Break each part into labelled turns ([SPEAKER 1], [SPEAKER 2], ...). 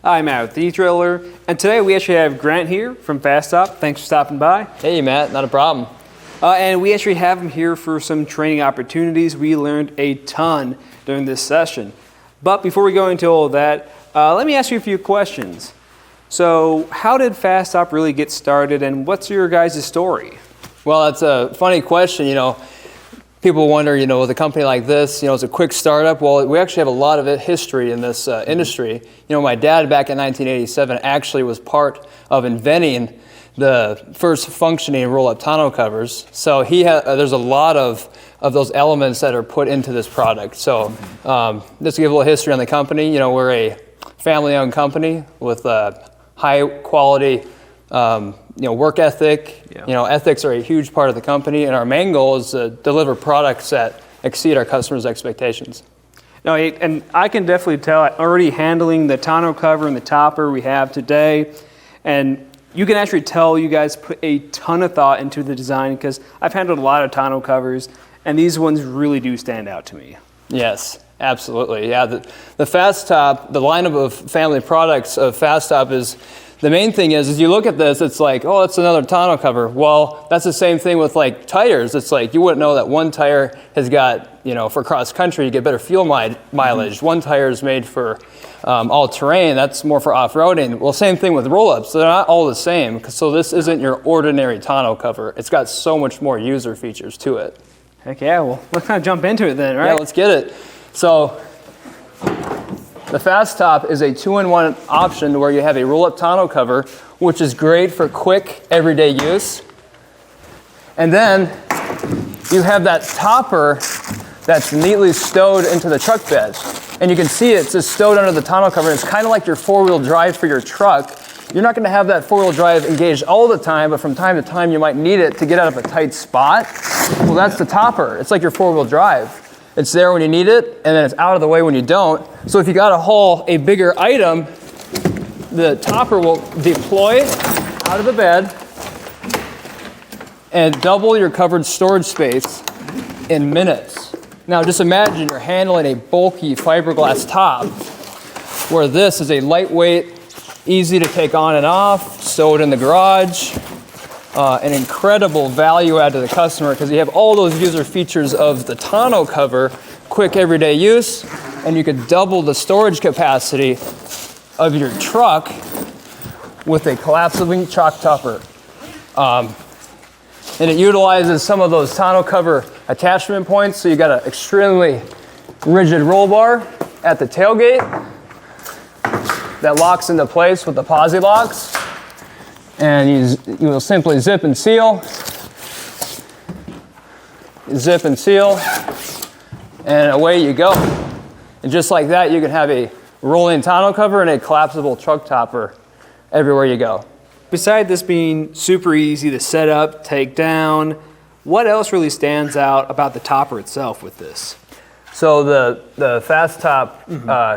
[SPEAKER 1] I'm Matt with the etrailer, and today we actually have Grant here from Fas-top. Thanks for stopping by.
[SPEAKER 2] Hey Matt, not a problem.
[SPEAKER 1] And we actually have him here for some training opportunities. We learned a ton during this session. But before we go into all of that, let me ask you a few questions. So how did Fas-top really get started, and what's your guys' story?
[SPEAKER 2] Well, that's a funny question. People wonder, with a company like this, it's a quick startup. Well, we actually have a lot of history in this industry. My dad back in 1987 actually was part of inventing the first functioning roll-up tonneau covers. So there's a lot of those elements that are put into this product. So just to give a little history on the company, we're a family-owned company with high quality work ethic.
[SPEAKER 1] Yeah.
[SPEAKER 2] Ethics are a huge part of the company, and our main goal is to deliver products that exceed our customers' expectations.
[SPEAKER 1] No, and I can definitely tell, already handling the tonneau cover and the topper we have today, and you can actually tell you guys put a ton of thought into the design, because I've handled a lot of tonneau covers, and these ones really do stand out to me.
[SPEAKER 2] Yes, absolutely. Yeah, the Fas-top, the lineup of family products of Fas-top is, the main thing is you look at this, it's like, oh, it's another tonneau cover. Well, that's the same thing with like tires. It's like, you wouldn't know that one tire has got, for cross country, you get better fuel mileage. One tire is made for all terrain, that's more for off-roading. Well, same thing with roll-ups. They're not all the same. So this isn't your ordinary tonneau cover. It's got so much more user features to it.
[SPEAKER 1] Heck yeah, well, let's kind of jump into it then, right?
[SPEAKER 2] Yeah, let's get it. So the Fas-top is a 2-in-1 option where you have a roll-up tonneau cover, which is great for quick, everyday use. And then you have that topper that's neatly stowed into the truck bed. And you can see it's just stowed under the tonneau cover. It's kind of like your four-wheel drive for your truck. You're not going to have that four-wheel drive engaged all the time, but from time to time you might need it to get out of a tight spot. Well, that's the topper. It's like your four-wheel drive. It's there when you need it, and then it's out of the way when you don't. So if you got to haul a bigger item, the topper will deploy out of the bed and double your covered storage space in minutes. Now just imagine you're handling a bulky fiberglass top, where this is a lightweight, easy to take on and off, stowed in the garage. An incredible value add to the customer, because you have all those user features of the tonneau cover, quick everyday use, and you could double the storage capacity of your truck with a collapsible shock topper. And it utilizes some of those tonneau cover attachment points, so you got an extremely rigid roll bar at the tailgate that locks into place with the posi locks. And you will simply zip and seal, and away you go. And just like that, you can have a rolling tonneau cover and a collapsible truck topper everywhere you go.
[SPEAKER 1] Besides this being super easy to set up, take down, what else really stands out about the topper itself with this?
[SPEAKER 2] So the Fas-top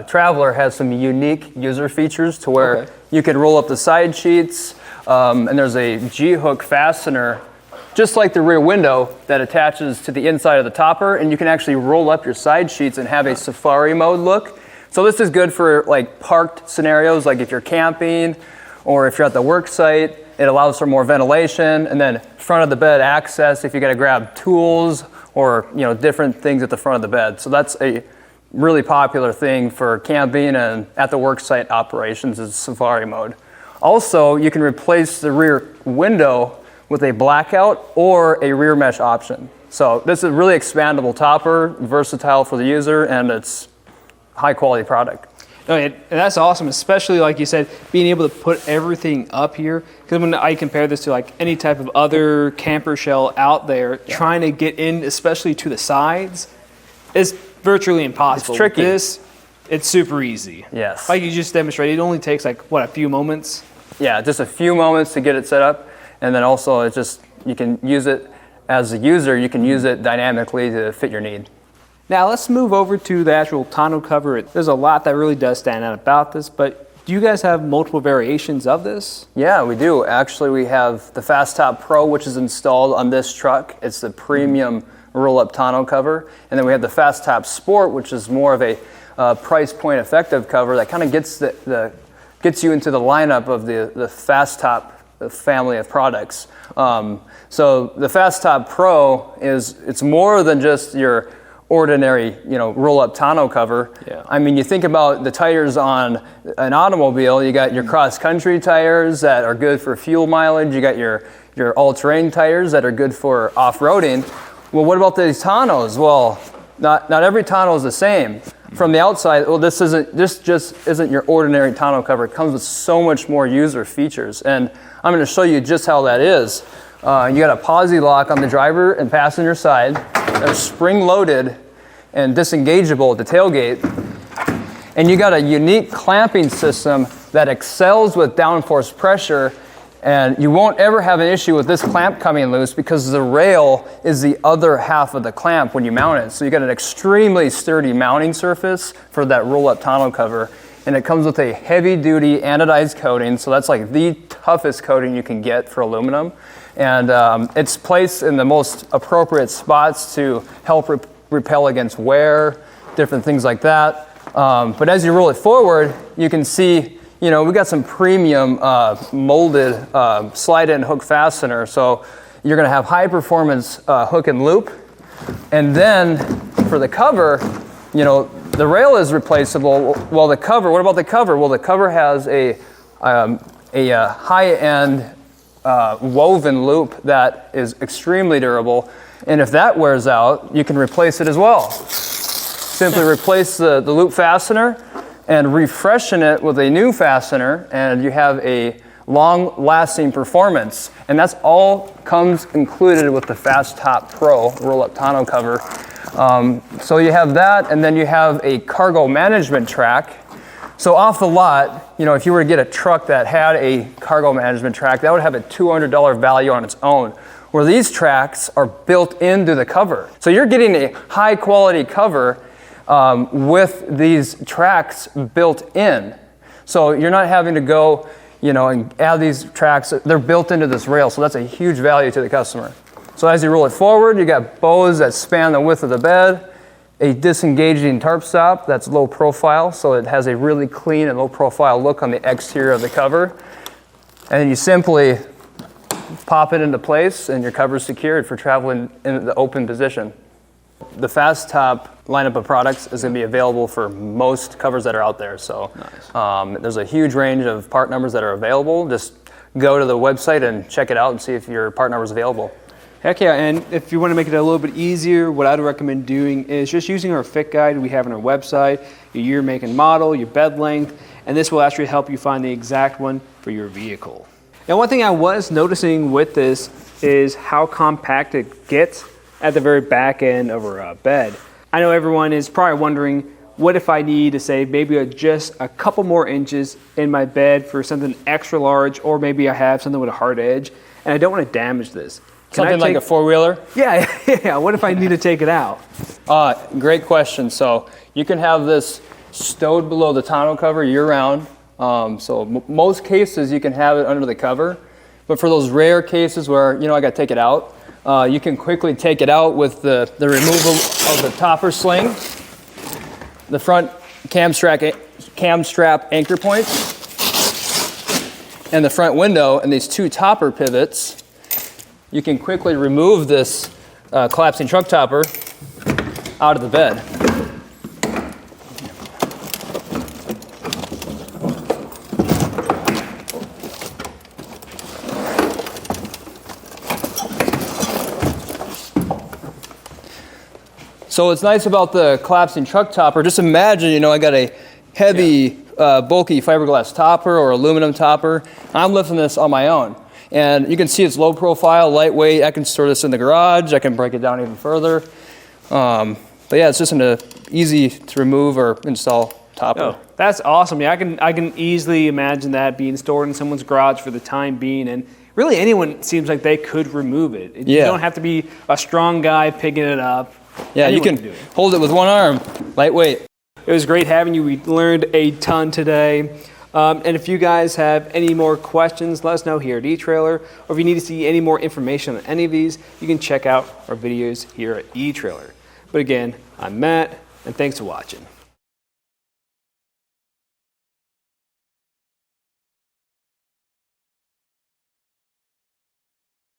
[SPEAKER 2] Traveler has some unique user features to where you can roll up the side sheets, and there's a G-hook fastener, just like the rear window, that attaches to the inside of the topper, and you can actually roll up your side sheets and have a safari mode look. So this is good for like parked scenarios, like if you're camping or if you're at the work site. It allows for more ventilation, and then front of the bed access if you got to grab tools or different things at the front of the bed. So that's a really popular thing for camping and at the work site operations, is safari mode. Also, you can replace the rear window with a blackout or a rear mesh option. So this is a really expandable topper, versatile for the user, and it's high quality product.
[SPEAKER 1] No, and that's awesome, especially like you said, being able to put everything up here. Because when I compare this to like any type of other camper shell out there, trying to get in, especially to the sides, is virtually impossible.
[SPEAKER 2] It's tricky.
[SPEAKER 1] It's super easy.
[SPEAKER 2] Yes.
[SPEAKER 1] Like you just demonstrated, it only takes like, what, a few moments?
[SPEAKER 2] Yeah, just a few moments to get it set up. And then also you can use it as a user, you can use it dynamically to fit your need.
[SPEAKER 1] Now let's move over to the actual tonneau cover. There's a lot that really does stand out about this, but do you guys have multiple variations of this?
[SPEAKER 2] Yeah, we do. Actually, we have the Fas-top Pro, which is installed on this truck. It's the premium roll-up tonneau cover. And then we have the Fas-top Sport, which is more of a price point effective cover that kind of gets the gets you into the lineup of the Fas-top family of products. So the Fas-top Pro it's more than just your ordinary, roll-up tonneau cover.
[SPEAKER 1] Yeah.
[SPEAKER 2] I mean, you think about the tires on an automobile. You got your cross-country tires that are good for fuel mileage. You got your all-terrain tires that are good for off-roading. Well, what about these tonneaus? Well, not every tonneau is the same. From the outside, well, this just isn't your ordinary tonneau cover. It comes with so much more user features, and I'm going to show you just how that is. You got a posi lock on the driver and passenger side. They're spring-loaded and disengageable at the tailgate. And you got a unique clamping system that excels with downforce pressure, and you won't ever have an issue with this clamp coming loose because the rail is the other half of the clamp when you mount it. So you got an extremely sturdy mounting surface for that roll-up tonneau cover, and it comes with a heavy-duty anodized coating, so that's like the toughest coating you can get for aluminum. And it's placed in the most appropriate spots to help repel against wear, different things like that. But as you roll it forward, you can see, we got some premium molded slide-in hook fastener. So you're going to have high-performance hook and loop. And then for the cover, the rail is replaceable. Well, the cover, what about the cover? Well, the cover has a high-end woven loop that is extremely durable, and if that wears out, you can replace it as well. Simply replace the loop fastener and refreshen it with a new fastener, and you have a long-lasting performance. And that's all comes included with the Fas-top Pro roll-up tonneau cover. So you have that, and then you have a cargo management track. So off the lot, if you were to get a truck that had a cargo management track, that would have a $200 value on its own, where these tracks are built into the cover. So you're getting a high quality cover with these tracks built in. So you're not having to go, and add these tracks. They're built into this rail, so that's a huge value to the customer. So as you roll it forward, you got bows that span the width of the bed, a disengaging tarp stop that's low profile, so it has a really clean and low profile look on the exterior of the cover. And you simply pop it into place and your cover is secured for traveling in the open position. The Fas-top lineup of products is going to be available for most covers that are out there. So nice. There's a huge range of part numbers that are available. Just go to the website and check it out and see if your part number is available.
[SPEAKER 1] Heck yeah, and if you want to make it a little bit easier, what I'd recommend doing is just using our fit guide we have on our website, your year, make, and model, your bed length, and this will actually help you find the exact one for your vehicle. Now, one thing I was noticing with this is how compact it gets at the very back end of our bed. I know everyone is probably wondering, what if I need to say maybe just a couple more inches in my bed for something extra large, or maybe I have something with a hard edge, and I don't want to damage this.
[SPEAKER 2] Something like a four-wheeler?
[SPEAKER 1] Yeah. What if I need to take it out?
[SPEAKER 2] Great question. So you can have this stowed below the tonneau cover year-round. Most cases you can have it under the cover, but for those rare cases where I got to take it out, you can quickly take it out with the removal of the topper sling, the front cam strap anchor points, and the front window, and these two topper pivots. You can quickly remove this collapsing truck topper out of the bed. So what's nice about the collapsing truck topper, just imagine, I got a heavy, bulky fiberglass topper or aluminum topper. I'm lifting this on my own. And you can see it's low profile, lightweight. I can store this in the garage. I can break it down even further. But yeah, it's just an easy to remove or install topper.
[SPEAKER 1] Oh, that's awesome. Yeah, I can easily imagine that being stored in someone's garage for the time being. And really anyone seems like they could remove it. You don't have to be a strong guy picking it up.
[SPEAKER 2] Yeah, anyone you can hold it with one arm, lightweight.
[SPEAKER 1] It was great having you. We learned a ton today. And if you guys have any more questions, let us know here at eTrailer. Or if you need to see any more information on any of these, you can check out our videos here at eTrailer. But again, I'm Matt, and thanks for watching.